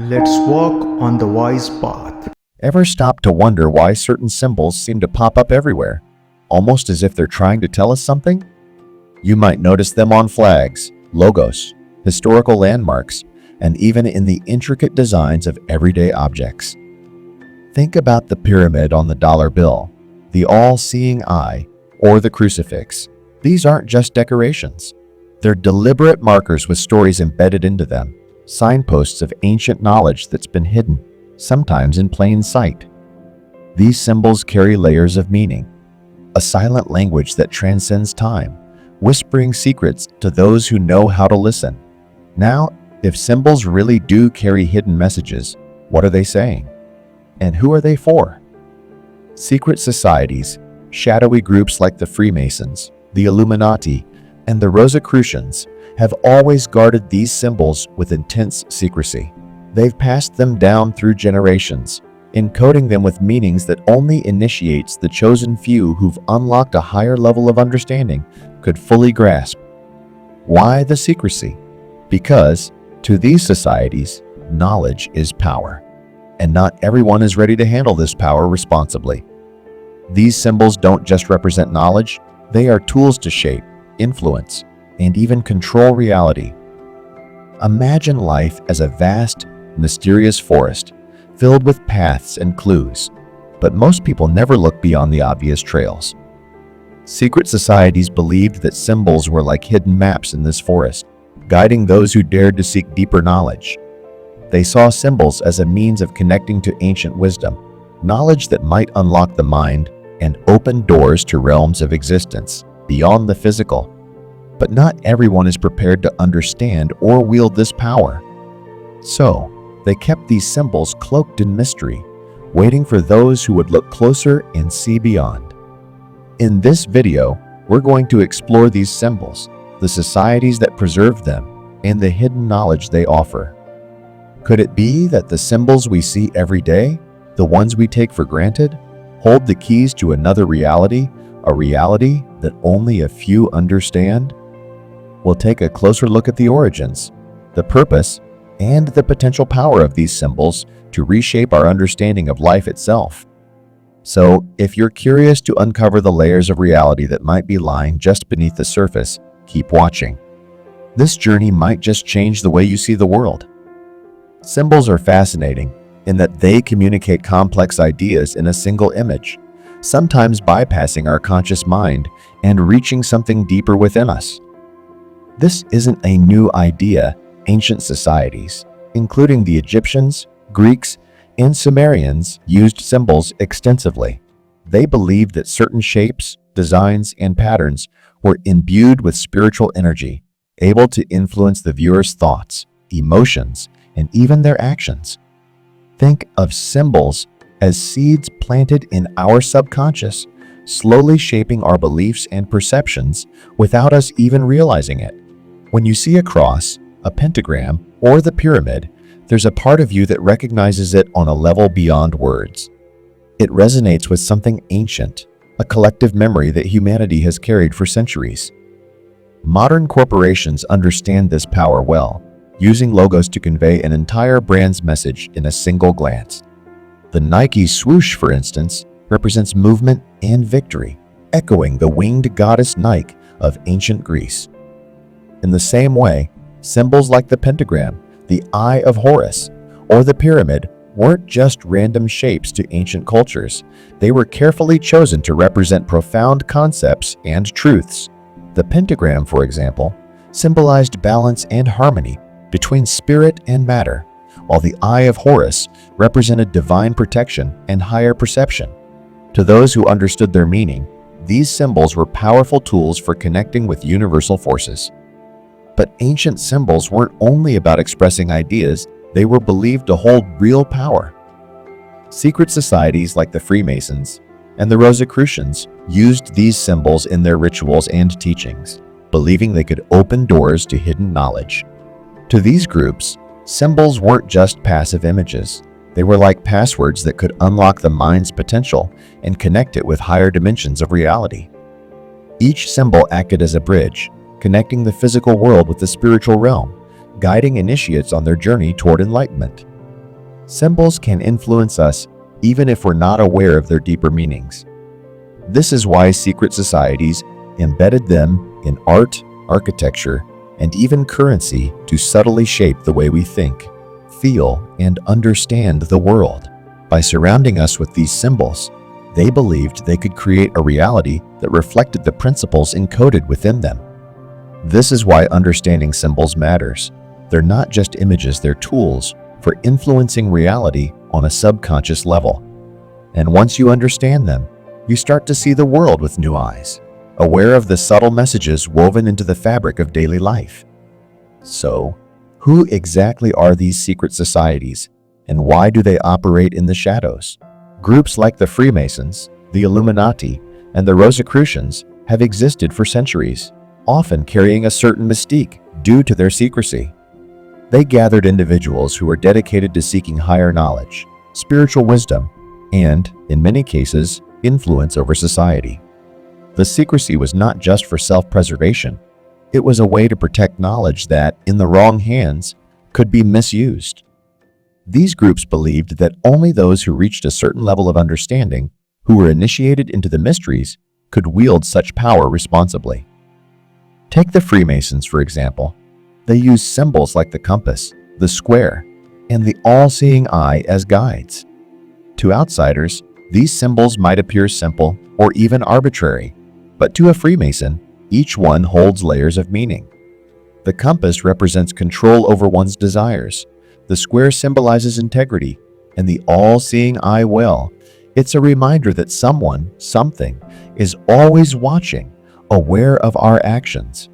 Let's walk on the wise path. Ever stop to wonder why certain symbols seem to pop up everywhere, almost as if they're trying to tell us something? You might notice them on flags, logos, historical landmarks, and even in the intricate designs of everyday objects. Think about the pyramid on the dollar bill, the all-seeing eye, or the crucifix. These aren't just decorations. They're deliberate markers with stories embedded into them, signposts of ancient knowledge that's been hidden, sometimes in plain sight. These symbols carry layers of meaning, a silent language that transcends time, whispering secrets to those who know how to listen. Now, if symbols really do carry hidden messages, what are they saying? And who are they for? Secret societies, shadowy groups like the Freemasons, the Illuminati, and the Rosicrucians have always guarded these symbols with intense secrecy. They've passed them down through generations, encoding them with meanings that only initiates the chosen few who've unlocked a higher level of understanding could fully grasp. Why the secrecy? Because, to these societies, knowledge is power, and not everyone is ready to handle this power responsibly. These symbols don't just represent knowledge, they are tools to shape, influence, and even control reality. Imagine life as a vast, mysterious forest filled with paths and clues, but most people never look beyond the obvious trails. Secret societies believed that symbols were like hidden maps in this forest, guiding those who dared to seek deeper knowledge. They saw symbols as a means of connecting to ancient wisdom, knowledge that might unlock the mind and open doors to realms of existence beyond the physical. But not everyone is prepared to understand or wield this power. So, they kept these symbols cloaked in mystery, waiting for those who would look closer and see beyond. In this video, we're going to explore these symbols, the societies that preserved them, and the hidden knowledge they offer. Could it be that the symbols we see every day, the ones we take for granted, hold the keys to another reality, a reality that only a few understand? We'll take a closer look at the origins, the purpose, and the potential power of these symbols to reshape our understanding of life itself. So, if you're curious to uncover the layers of reality that might be lying just beneath the surface, keep watching. This journey might just change the way you see the world. Symbols are fascinating in that they communicate complex ideas in a single image, sometimes bypassing our conscious mind and reaching something deeper within us. This isn't a new idea. Ancient societies, including the Egyptians, Greeks, and Sumerians, used symbols extensively. They believed that certain shapes, designs, and patterns were imbued with spiritual energy, able to influence the viewer's thoughts, emotions, and even their actions. Think of symbols as seeds planted in our subconscious, slowly shaping our beliefs and perceptions without us even realizing it. When you see a cross, a pentagram, or the pyramid, there's a part of you that recognizes it on a level beyond words. It resonates with something ancient, a collective memory that humanity has carried for centuries. Modern corporations understand this power well, using logos to convey an entire brand's message in a single glance. The Nike swoosh, for instance, represents movement and victory, echoing the winged goddess Nike of ancient Greece. In the same way, symbols like the pentagram, the Eye of Horus, or the pyramid weren't just random shapes to ancient cultures. They were carefully chosen to represent profound concepts and truths. The pentagram, for example, symbolized balance and harmony between spirit and matter, while the Eye of Horus represented divine protection and higher perception. To those who understood their meaning, these symbols were powerful tools for connecting with universal forces. But ancient symbols weren't only about expressing ideas, they were believed to hold real power. Secret societies like the Freemasons and the Rosicrucians used these symbols in their rituals and teachings, believing they could open doors to hidden knowledge. To these groups, symbols weren't just passive images. They were like passwords that could unlock the mind's potential and connect it with higher dimensions of reality. Each symbol acted as a bridge, connecting the physical world with the spiritual realm, guiding initiates on their journey toward enlightenment. Symbols can influence us even if we're not aware of their deeper meanings. This is why secret societies embedded them in art, architecture, and even currency to subtly shape the way we think, feel, and understand the world. By surrounding us with these symbols, they believed they could create a reality that reflected the principles encoded within them. This is why understanding symbols matters. They're not just images, they're tools for influencing reality on a subconscious level. And once you understand them, you start to see the world with new eyes, aware of the subtle messages woven into the fabric of daily life. So, who exactly are these secret societies, and why do they operate in the shadows? Groups like the Freemasons, the Illuminati, and the Rosicrucians have existed for centuries, often carrying a certain mystique due to their secrecy. They gathered individuals who were dedicated to seeking higher knowledge, spiritual wisdom, and, in many cases, influence over society. The secrecy was not just for self-preservation. It was a way to protect knowledge that, in the wrong hands, could be misused. These groups believed that only those who reached a certain level of understanding, who were initiated into the mysteries, could wield such power responsibly. Take the Freemasons, for example. They use symbols like the compass, the square, and the all-seeing eye as guides. To outsiders, these symbols might appear simple or even arbitrary, but to a Freemason, each one holds layers of meaning. The compass represents control over one's desires, the square symbolizes integrity, and the all-seeing eye, well, it's a reminder that someone, something, is always watching, aware of our actions.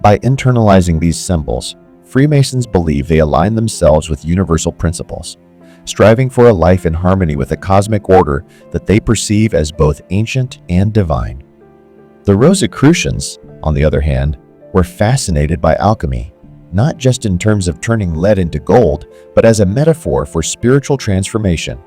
By internalizing these symbols, Freemasons believe they align themselves with universal principles, striving for a life in harmony with a cosmic order that they perceive as both ancient and divine. The Rosicrucians, on the other hand, were fascinated by alchemy, not just in terms of turning lead into gold, but as a metaphor for spiritual transformation.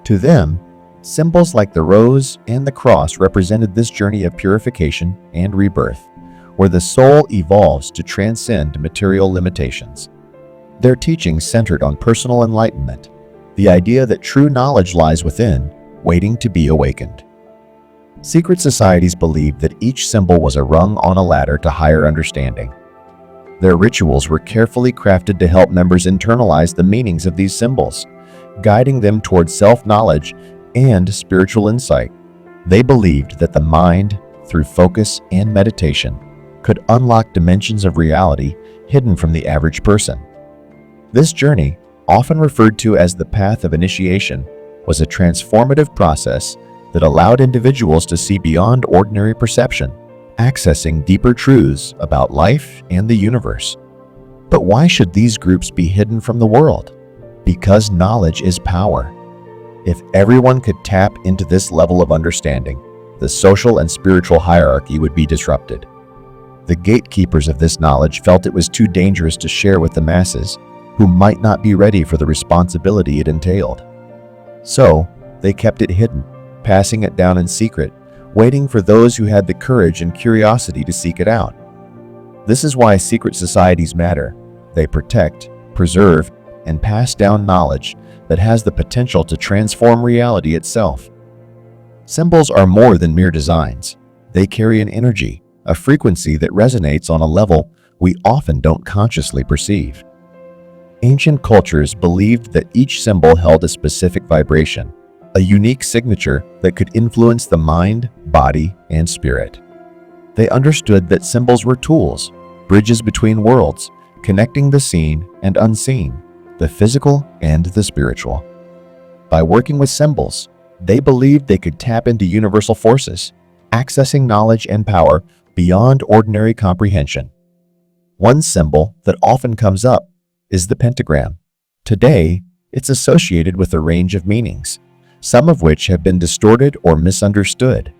To them, symbols like the rose and the cross represented this journey of purification and rebirth, where the soul evolves to transcend material limitations. Their teachings centered on personal enlightenment, the idea that true knowledge lies within, waiting to be awakened. Secret societies believed that each symbol was a rung on a ladder to higher understanding. Their rituals were carefully crafted to help members internalize the meanings of these symbols, guiding them towards self-knowledge and spiritual insight. They believed that the mind, through focus and meditation, could unlock dimensions of reality hidden from the average person. This journey, often referred to as the path of initiation, was a transformative process that allowed individuals to see beyond ordinary perception, accessing deeper truths about life and the universe. But why should these groups be hidden from the world? Because knowledge is power. If everyone could tap into this level of understanding, the social and spiritual hierarchy would be disrupted. The gatekeepers of this knowledge felt it was too dangerous to share with the masses, who might not be ready for the responsibility it entailed. So, they kept it hidden, passing it down in secret, waiting for those who had the courage and curiosity to seek it out. This is why secret societies matter. They protect, preserve, and pass down knowledge that has the potential to transform reality itself. Symbols are more than mere designs. They carry an energy, a frequency that resonates on a level we often don't consciously perceive. Ancient cultures believed that each symbol held a specific vibration, a unique signature that could influence the mind, body, and spirit. They understood that symbols were tools, bridges between worlds, connecting the seen and unseen, the physical and the spiritual. By working with symbols, they believed they could tap into universal forces, accessing knowledge and power beyond ordinary comprehension. One symbol that often comes up is the pentagram. Today, it's associated with a range of meanings, some of which have been distorted or misunderstood.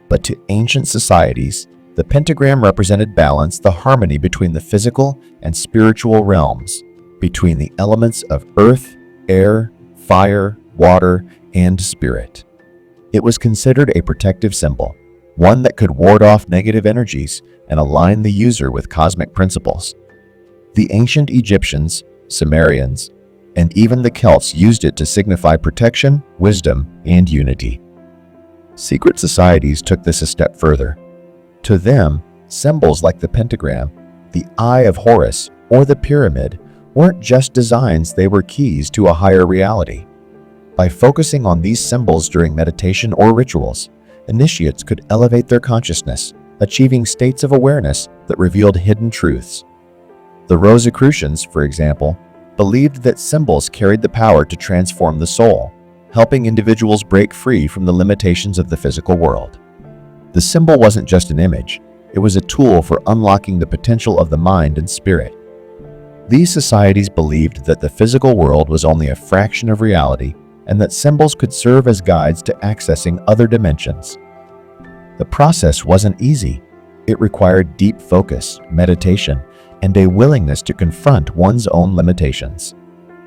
But to ancient societies, the pentagram represented balance, the harmony between the physical and spiritual realms, between the elements of earth, air, fire, water, and spirit. It was considered a protective symbol, one that could ward off negative energies and align the user with cosmic principles. The ancient Egyptians, Sumerians, and even the Celts used it to signify protection, wisdom, and unity. Secret societies took this a step further. To them, symbols like the pentagram, the Eye of Horus, or the pyramid weren't just designs, they were keys to a higher reality. By focusing on these symbols during meditation or rituals, initiates could elevate their consciousness, achieving states of awareness that revealed hidden truths. The Rosicrucians, for example, believed that symbols carried the power to transform the soul, helping individuals break free from the limitations of the physical world. The symbol wasn't just an image, it was a tool for unlocking the potential of the mind and spirit. These societies believed that the physical world was only a fraction of reality and that symbols could serve as guides to accessing other dimensions. The process wasn't easy. It required deep focus, meditation, and a willingness to confront one's own limitations.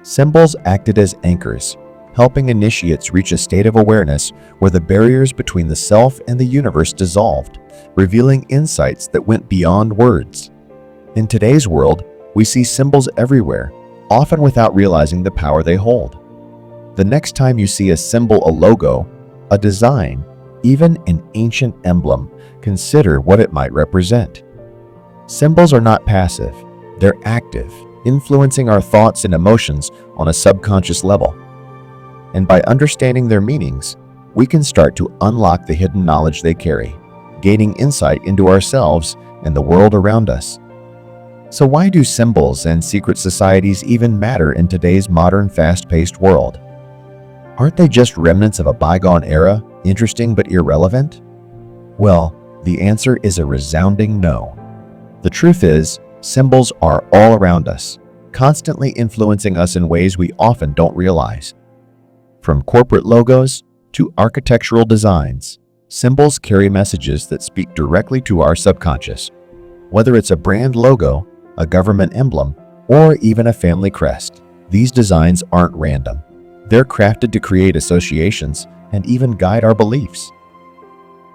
Symbols acted as anchors, helping initiates reach a state of awareness where the barriers between the self and the universe dissolved, revealing insights that went beyond words. In today's world, we see symbols everywhere, often without realizing the power they hold. The next time you see a symbol, a logo, a design, even an ancient emblem, consider what it might represent. Symbols are not passive, they're active, influencing our thoughts and emotions on a subconscious level. And by understanding their meanings, we can start to unlock the hidden knowledge they carry, gaining insight into ourselves and the world around us. So why do symbols and secret societies even matter in today's modern, fast-paced world? Aren't they just remnants of a bygone era, interesting but irrelevant? Well, the answer is a resounding no. The truth is, symbols are all around us, constantly influencing us in ways we often don't realize. From corporate logos to architectural designs, symbols carry messages that speak directly to our subconscious. Whether it's a brand logo, a government emblem, or even a family crest, these designs aren't random. They're crafted to create associations and even guide our beliefs.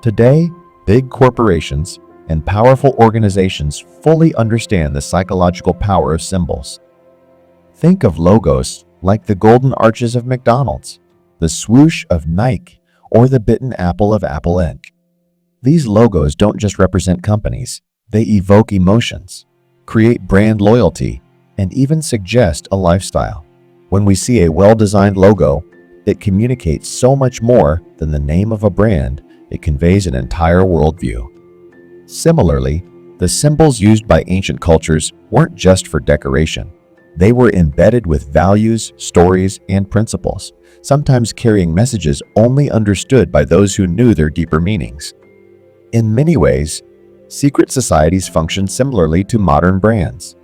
Today, big corporations and powerful organizations fully understand the psychological power of symbols. Think of logos like the golden arches of McDonald's, the swoosh of Nike, or the bitten apple of Apple Inc. These logos don't just represent companies, they evoke emotions, create brand loyalty, and even suggest a lifestyle. When we see a well-designed logo, it communicates so much more than the name of a brand. It conveys an entire worldview. Similarly, the symbols used by ancient cultures weren't just for decoration. They were embedded with values, stories, and principles, sometimes carrying messages only understood by those who knew their deeper meanings. In many ways, secret societies function similarly to modern brands.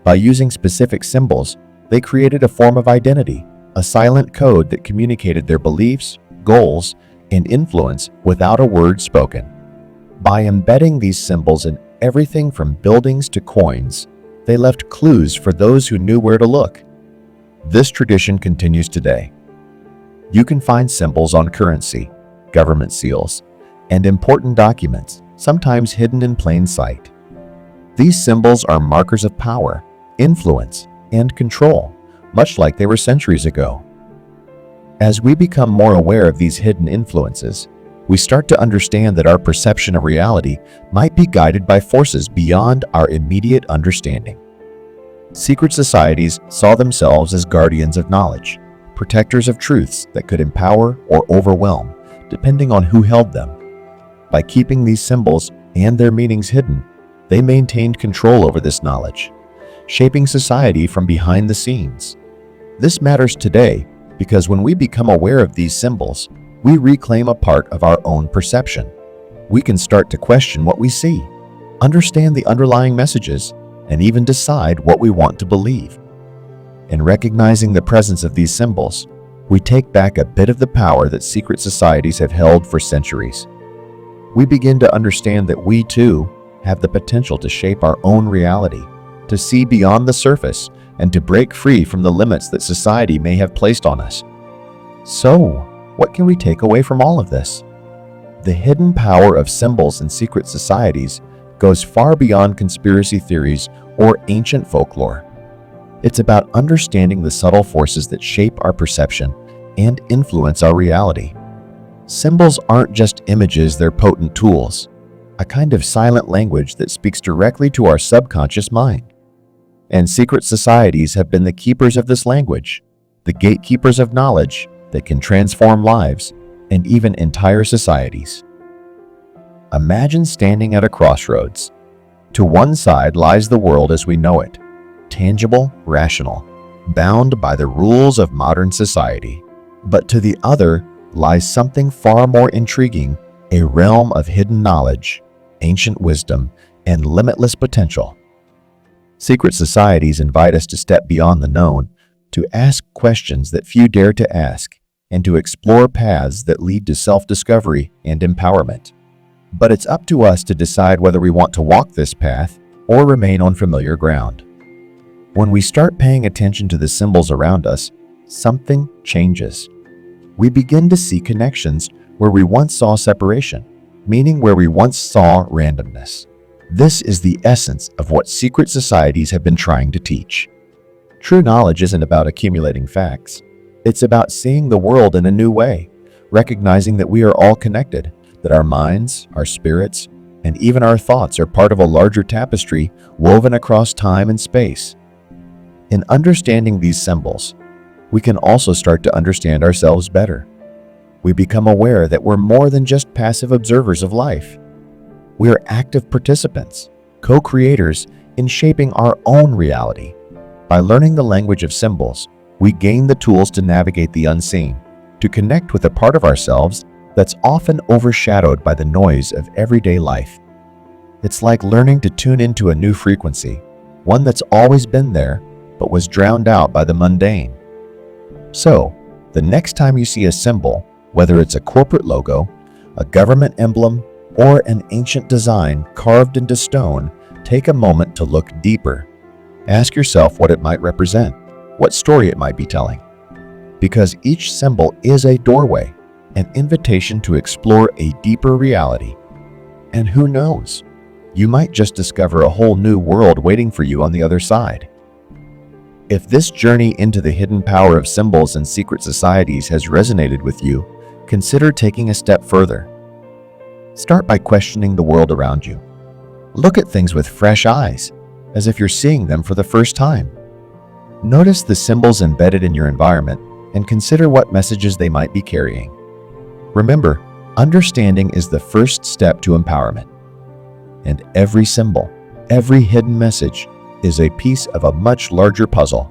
By using specific symbols, they created a form of identity, a silent code that communicated their beliefs, goals, and influence without a word spoken. By embedding these symbols in everything from buildings to coins, they left clues for those who knew where to look. This tradition continues today. You can find symbols on currency, government seals, and important documents, sometimes hidden in plain sight. These symbols are markers of power, influence, and control, much like they were centuries ago. As we become more aware of these hidden influences, we start to understand that our perception of reality might be guided by forces beyond our immediate understanding. Secret societies saw themselves as guardians of knowledge, protectors of truths that could empower or overwhelm, depending on who held them. By keeping these symbols and their meanings hidden, they maintained control over this knowledge, shaping society from behind the scenes. This matters today because when we become aware of these symbols, we reclaim a part of our own perception. We can start to question what we see, understand the underlying messages, and even decide what we want to believe. In recognizing the presence of these symbols, we take back a bit of the power that secret societies have held for centuries. We begin to understand that we too have the potential to shape our own reality, to see beyond the surface, and to break free from the limits that society may have placed on us. So, what can we take away from all of this? The hidden power of symbols in secret societies goes far beyond conspiracy theories or ancient folklore. It's about understanding the subtle forces that shape our perception and influence our reality. Symbols aren't just images, they're potent tools, a kind of silent language that speaks directly to our subconscious mind. And secret societies have been the keepers of this language, the gatekeepers of knowledge that can transform lives and even entire societies. Imagine standing at a crossroads. To one side lies the world as we know it, tangible, rational, bound by the rules of modern society. But to the other lies something far more intriguing, a realm of hidden knowledge, ancient wisdom, and limitless potential. Secret societies invite us to step beyond the known, to ask questions that few dare to ask, and to explore paths that lead to self-discovery and empowerment. But it's up to us to decide whether we want to walk this path or remain on familiar ground. When we start paying attention to the symbols around us, something changes. We begin to see connections where we once saw separation, meaning where we once saw randomness. This is the essence of what secret societies have been trying to teach. True knowledge isn't about accumulating facts. It's about seeing the world in a new way, recognizing that we are all connected, that our minds, our spirits, and even our thoughts are part of a larger tapestry woven across time and space. In understanding these symbols, we can also start to understand ourselves better. We become aware that we're more than just passive observers of life. We are active participants, co-creators in shaping our own reality. By learning the language of symbols, we gain the tools to navigate the unseen, to connect with a part of ourselves that's often overshadowed by the noise of everyday life. It's like learning to tune into a new frequency, one that's always been there, but was drowned out by the mundane. So, the next time you see a symbol, whether it's a corporate logo, a government emblem, or an ancient design carved into stone, take a moment to look deeper. Ask yourself what it might represent, what story it might be telling. Because each symbol is a doorway, an invitation to explore a deeper reality. And who knows, you might just discover a whole new world waiting for you on the other side. If this journey into the hidden power of symbols and secret societies has resonated with you, consider taking a step further. Start by questioning the world around you. Look at things with fresh eyes, as if you're seeing them for the first time. Notice the symbols embedded in your environment and consider what messages they might be carrying. Remember, understanding is the first step to empowerment. And every symbol, every hidden message, is a piece of a much larger puzzle.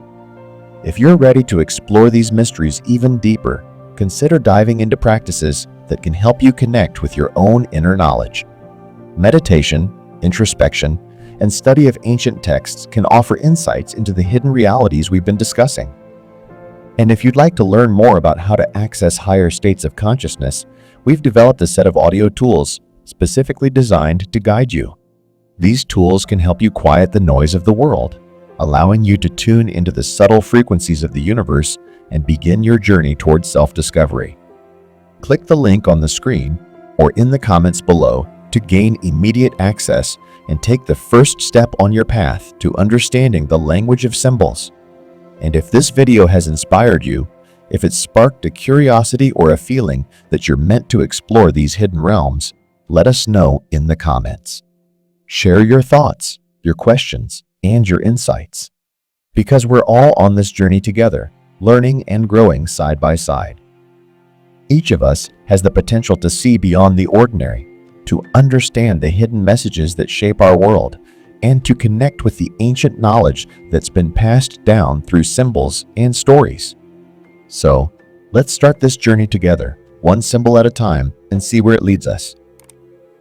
If you're ready to explore these mysteries even deeper, consider diving into practices that can help you connect with your own inner knowledge. Meditation, introspection, and study of ancient texts can offer insights into the hidden realities we've been discussing. And if you'd like to learn more about how to access higher states of consciousness, we've developed a set of audio tools specifically designed to guide you. These tools can help you quiet the noise of the world, allowing you to tune into the subtle frequencies of the universe and begin your journey towards self-discovery. Click the link on the screen or in the comments below to gain immediate access and take the first step on your path to understanding the language of symbols. And if this video has inspired you, if it sparked a curiosity or a feeling that you're meant to explore these hidden realms, let us know in the comments. Share your thoughts, your questions, and your insights. Because we're all on this journey together, learning and growing side by side. Each of us has the potential to see beyond the ordinary, to understand the hidden messages that shape our world, and to connect with the ancient knowledge that's been passed down through symbols and stories. So, let's start this journey together, one symbol at a time, and see where it leads us.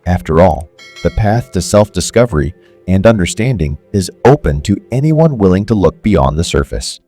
After all, the path to self-discovery and understanding is open to anyone willing to look beyond the surface.